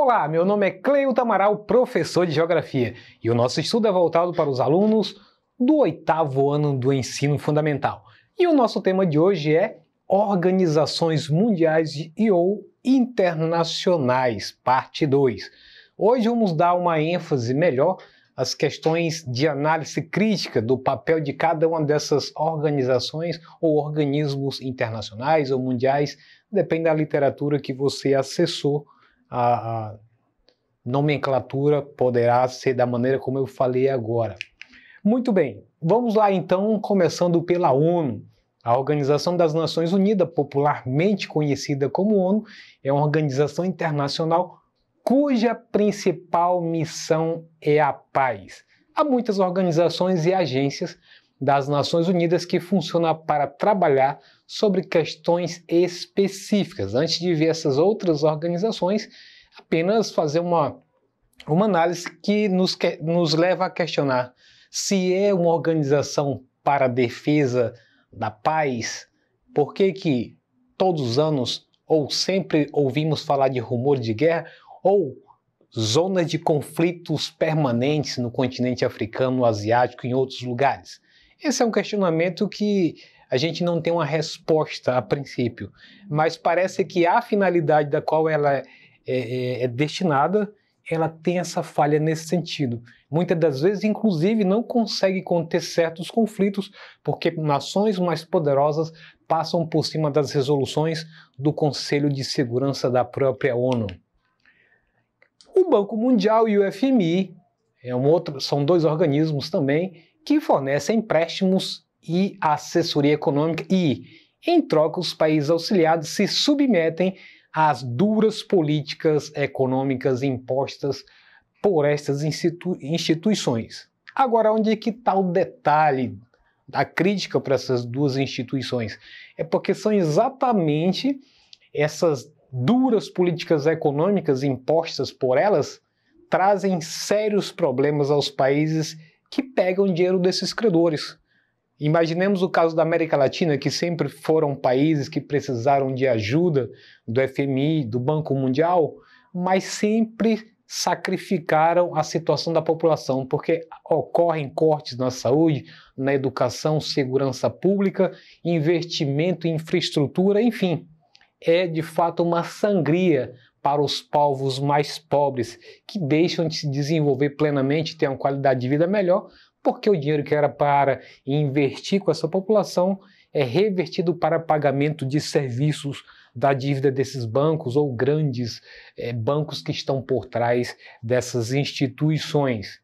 Olá, meu nome é Cleilton Amaral, professor de Geografia, e o nosso estudo é voltado para os alunos do 8º ano do ensino fundamental. E o nosso tema de hoje é Organizações Mundiais ou Internacionais, parte 2. Hoje vamos dar uma ênfase melhor às questões de análise crítica do papel de cada uma dessas organizações ou organismos internacionais ou mundiais, depende da literatura que você acessou. A nomenclatura poderá ser da maneira como eu falei agora. Muito bem, vamos lá então, começando pela ONU. A Organização das Nações Unidas, popularmente conhecida como ONU, é uma organização internacional cuja principal missão é a paz. Há muitas organizações e agências das Nações Unidas que funcionam para trabalhar sobre questões específicas. Antes de ver essas outras organizações, apenas fazer uma análise que nos leva a questionar se é uma organização para a defesa da paz. Por que todos os anos ou sempre ouvimos falar de rumor de guerra ou zonas de conflitos permanentes no continente africano, no asiático e em outros lugares? Esse é um questionamento que a gente não tem uma resposta a princípio, mas parece que a finalidade da qual ela é destinada, ela tem essa falha nesse sentido. Muitas das vezes, inclusive, não consegue conter certos conflitos porque nações mais poderosas passam por cima das resoluções do Conselho de Segurança da própria ONU. O Banco Mundial e o FMI são dois organismos também que fornecem empréstimos e assessoria econômica e, em troca, os países auxiliados se submetem às duras políticas econômicas impostas por estas instituições. Agora, onde é que está o detalhe da crítica para essas duas instituições? É porque são exatamente essas duras políticas econômicas impostas por elas trazem sérios problemas aos países que pegam dinheiro desses credores. Imaginemos o caso da América Latina, que sempre foram países que precisaram de ajuda do FMI, do Banco Mundial, mas sempre sacrificaram a situação da população, porque ocorrem cortes na saúde, na educação, segurança pública, investimento em infraestrutura, enfim. É de fato uma sangria para os povos mais pobres, que deixam de se desenvolver plenamente, ter uma qualidade de vida melhor, porque o dinheiro que era para investir com essa população é revertido para pagamento de serviços da dívida desses bancos ou grandes bancos que estão por trás dessas instituições.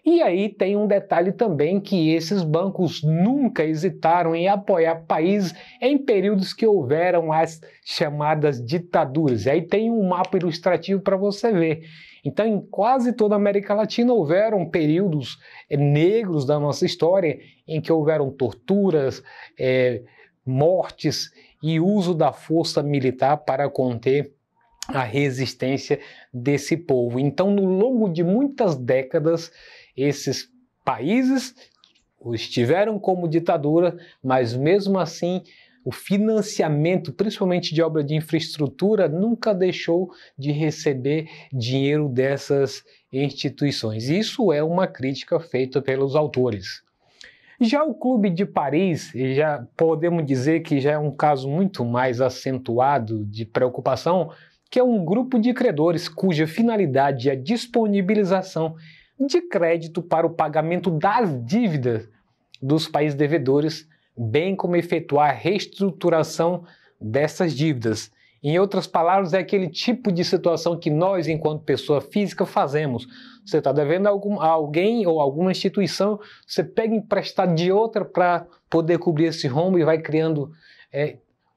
E aí tem um detalhe também, que esses bancos nunca hesitaram em apoiar países em períodos que houveram as chamadas ditaduras. E aí tem um mapa ilustrativo para você ver. Então, em quase toda a América Latina houveram períodos negros da nossa história em que houveram torturas, mortes e uso da força militar para conter a resistência desse povo. Então, no longo de muitas décadas, esses países estiveram como ditadura, mas mesmo assim o financiamento, principalmente de obra de infraestrutura, nunca deixou de receber dinheiro dessas instituições. Isso é uma crítica feita pelos autores. Já o Clube de Paris, já podemos dizer que já é um caso muito mais acentuado de preocupação, que é um grupo de credores cuja finalidade é a disponibilização de crédito para o pagamento das dívidas dos países devedores, bem como efetuar a reestruturação dessas dívidas. Em outras palavras, é aquele tipo de situação que nós, enquanto pessoa física, fazemos. Você está devendo a alguém ou alguma instituição, você pega emprestado de outra para poder cobrir esse rombo e vai criando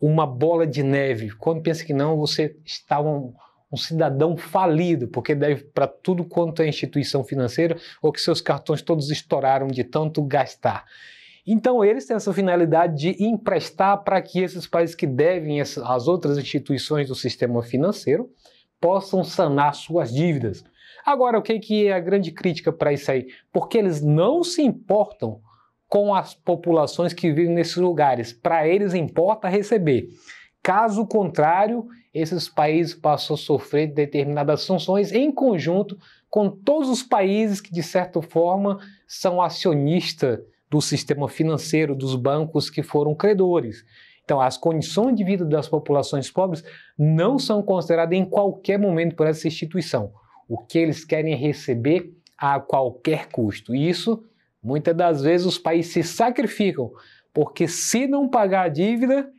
uma bola de neve. Quando pensa que não, você está um cidadão falido, porque deve para tudo quanto é instituição financeira, ou que seus cartões todos estouraram de tanto gastar. Então eles têm essa finalidade de emprestar para que esses países que devem às outras instituições do sistema financeiro possam sanar suas dívidas. Agora, o que é a grande crítica para isso aí? Porque eles não se importam com as populações que vivem nesses lugares. Para eles importa receber. Caso contrário, esses países passam a sofrer determinadas sanções em conjunto com todos os países que, de certa forma, são acionistas do sistema financeiro, dos bancos que foram credores. Então, as condições de vida das populações pobres não são consideradas em qualquer momento por essa instituição. O que eles querem é receber a qualquer custo. E isso, muitas das vezes, os países se sacrificam, porque se não pagar a dívida,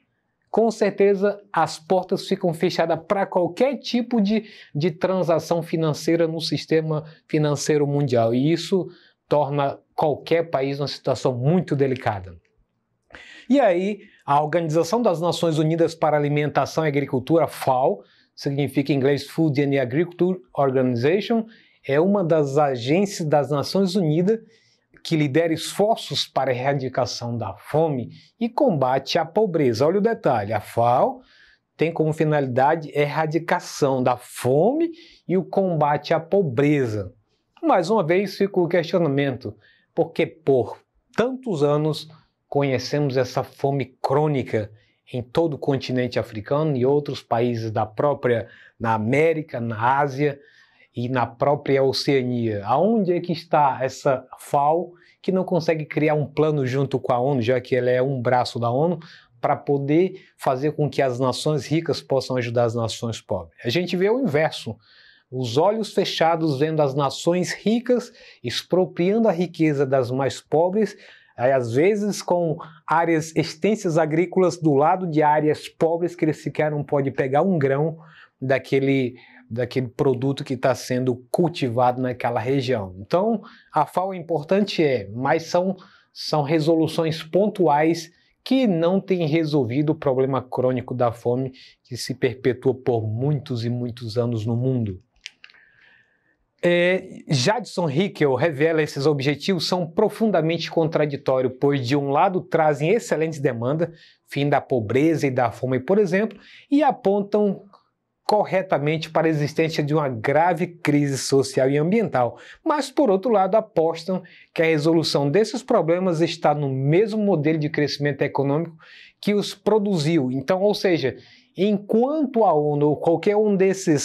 com certeza as portas ficam fechadas para qualquer tipo de transação financeira no sistema financeiro mundial. E isso torna qualquer país numa situação muito delicada. E aí, a Organização das Nações Unidas para Alimentação e Agricultura, FAO, significa em inglês Food and Agriculture Organization, é uma das agências das Nações Unidas que lidera esforços para a erradicação da fome e combate à pobreza. Olha o detalhe, a FAO tem como finalidade a erradicação da fome e o combate à pobreza. Mais uma vez fica o questionamento, porque por tantos anos conhecemos essa fome crônica em todo o continente africano e outros países na América, na Ásia e na própria Oceania. Aonde é que está essa FAO que não consegue criar um plano junto com a ONU, já que ela é um braço da ONU, para poder fazer com que as nações ricas possam ajudar as nações pobres? A gente vê o inverso. Os olhos fechados vendo as nações ricas expropriando a riqueza das mais pobres, às vezes com áreas extensas agrícolas do lado de áreas pobres que eles sequer não podem pegar um grão daquele produto que está sendo cultivado naquela região. Então, a FAO é importante, mas são resoluções pontuais que não têm resolvido o problema crônico da fome que se perpetua por muitos e muitos anos no mundo. Jadson Hickel revela esses objetivos são profundamente contraditórios, pois de um lado trazem excelentes demandas, fim da pobreza e da fome, por exemplo, e apontam corretamente para a existência de uma grave crise social e ambiental, mas por outro lado apostam que a resolução desses problemas está no mesmo modelo de crescimento econômico que os produziu. Então, ou seja, enquanto a ONU ou qualquer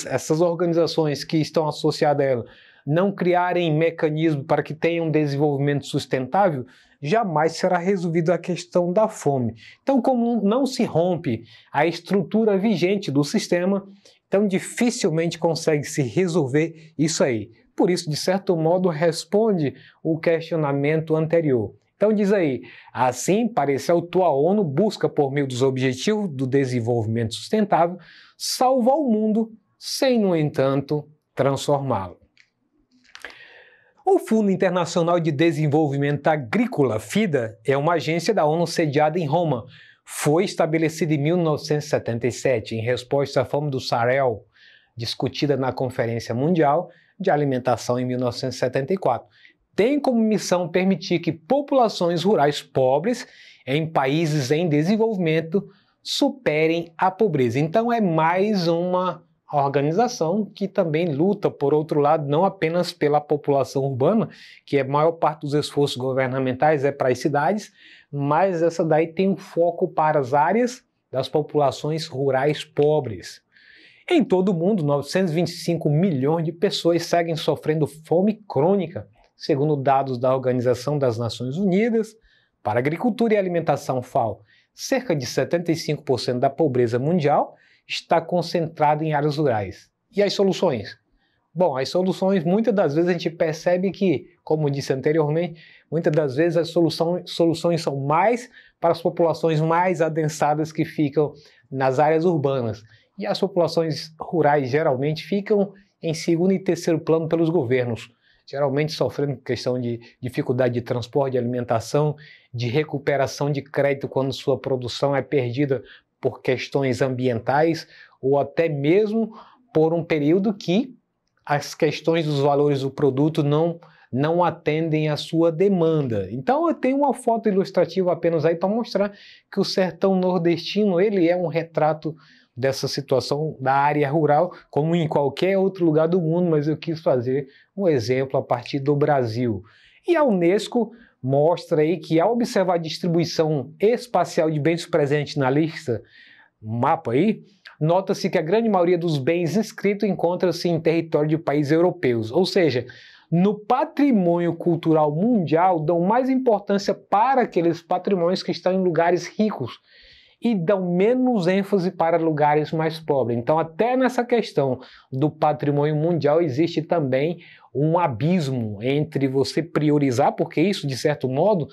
essas organizações que estão associadas a ela não criarem mecanismos para que tenham um desenvolvimento sustentável, jamais será resolvida a questão da fome. Então, como não se rompe a estrutura vigente do sistema, então dificilmente consegue se resolver isso aí. Por isso, de certo modo, responde o questionamento anterior. Então diz aí, assim, pareceu a ONU busca, por meio dos Objetivos do Desenvolvimento Sustentável, salvar o mundo sem, no entanto, transformá-lo. O Fundo Internacional de Desenvolvimento Agrícola, FIDA, é uma agência da ONU sediada em Roma. Foi estabelecida em 1977 em resposta à fome do Sahel, discutida na Conferência Mundial de Alimentação em 1974. Tem como missão permitir que populações rurais pobres em países em desenvolvimento superem a pobreza. Então é mais uma organização que também luta, por outro lado, não apenas pela população urbana, que a maior parte dos esforços governamentais é para as cidades, mas essa daí tem um foco para as áreas das populações rurais pobres. Em todo o mundo, 925 milhões de pessoas seguem sofrendo fome crônica, segundo dados da Organização das Nações Unidas para Agricultura e Alimentação, FAO. Cerca de 75% da pobreza mundial está concentrada em áreas rurais. E as soluções? Bom, as soluções, muitas das vezes a gente percebe que, como disse anteriormente, muitas das vezes as soluções são mais para as populações mais adensadas que ficam nas áreas urbanas. E as populações rurais geralmente ficam em segundo e terceiro plano pelos governos, geralmente sofrendo questão de dificuldade de transporte, de alimentação, de recuperação de crédito quando sua produção é perdida por questões ambientais ou até mesmo por um período que as questões dos valores do produto não atendem à sua demanda. Então eu tenho uma foto ilustrativa apenas aí para mostrar que o sertão nordestino ele é um retrato dessa situação da área rural, como em qualquer outro lugar do mundo, mas eu quis fazer um exemplo a partir do Brasil. E a Unesco mostra aí que ao observar a distribuição espacial de bens presentes na lista mapa aí, nota-se que a grande maioria dos bens inscritos encontra-se em território de países europeus, ou seja, no patrimônio cultural mundial dão mais importância para aqueles patrimônios que estão em lugares ricos e dão menos ênfase para lugares mais pobres. Então, até nessa questão do patrimônio mundial existe também um abismo entre você priorizar, porque isso, de certo modo,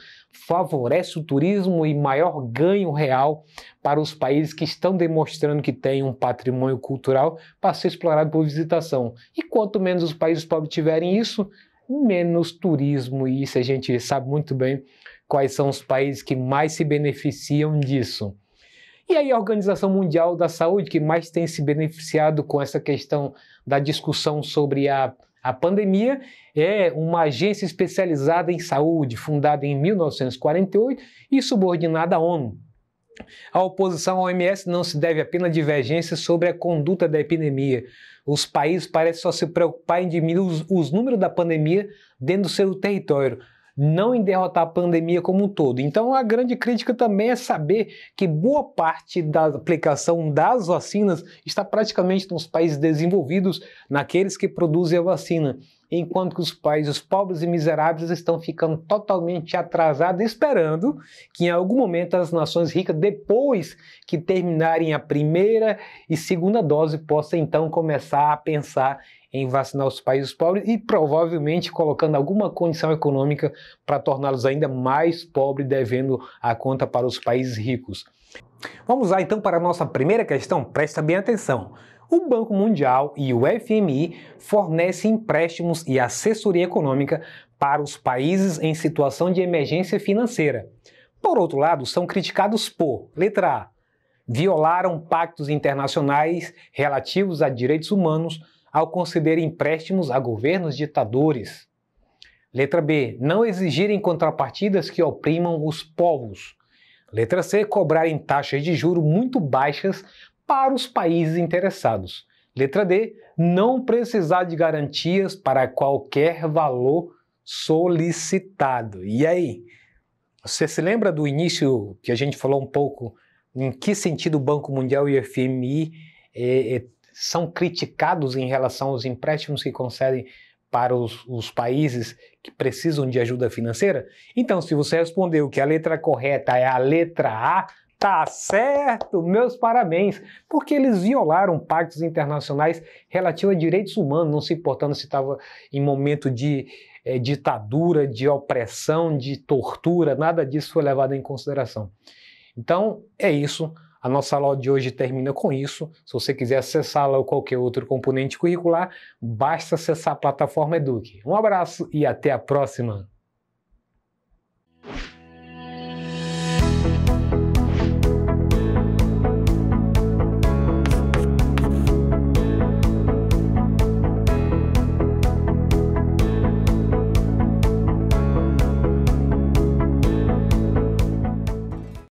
favorece o turismo e maior ganho real para os países que estão demonstrando que têm um patrimônio cultural para ser explorado por visitação. E quanto menos os países pobres tiverem isso, menos turismo, e isso a gente sabe muito bem quais são os países que mais se beneficiam disso. E aí a Organização Mundial da Saúde, que mais tem se beneficiado com essa questão da discussão sobre a pandemia, é uma agência especializada em saúde, fundada em 1948 e subordinada à ONU. A oposição à OMS não se deve apenas a divergências sobre a conduta da epidemia. Os países parecem só se preocupar em diminuir os números da pandemia dentro do seu território, não em derrotar a pandemia como um todo. Então a grande crítica também é saber que boa parte da aplicação das vacinas está praticamente nos países desenvolvidos, naqueles que produzem a vacina, enquanto que os países pobres e miseráveis estão ficando totalmente atrasados, esperando que em algum momento as nações ricas, depois que terminarem a primeira e segunda dose, possam então começar a pensar em vacinar os países pobres e provavelmente colocando alguma condição econômica para torná-los ainda mais pobres, devendo a conta para os países ricos. Vamos lá então para a nossa primeira questão, presta bem atenção. O Banco Mundial e o FMI fornecem empréstimos e assessoria econômica para os países em situação de emergência financeira. Por outro lado, são criticados por, letra A, violaram pactos internacionais relativos a direitos humanos ao conceder empréstimos a governos ditadores. Letra B, não exigirem contrapartidas que oprimam os povos. Letra C, cobrarem taxas de juros muito baixas para os países interessados. Letra D, não precisar de garantias para qualquer valor solicitado. E aí? Você se lembra do início que a gente falou um pouco em que sentido o Banco Mundial e o FMI são criticados em relação aos empréstimos que concedem para os países que precisam de ajuda financeira? Então, se você respondeu que a letra correta é a letra A, tá certo, meus parabéns, porque eles violaram pactos internacionais relativos a direitos humanos, não se importando se estava em momento de ditadura, de opressão, de tortura, nada disso foi levado em consideração. Então, é isso. A nossa aula de hoje termina com isso. Se você quiser acessá-la ou qualquer outro componente curricular, basta acessar a plataforma Eduque. Um abraço e até a próxima!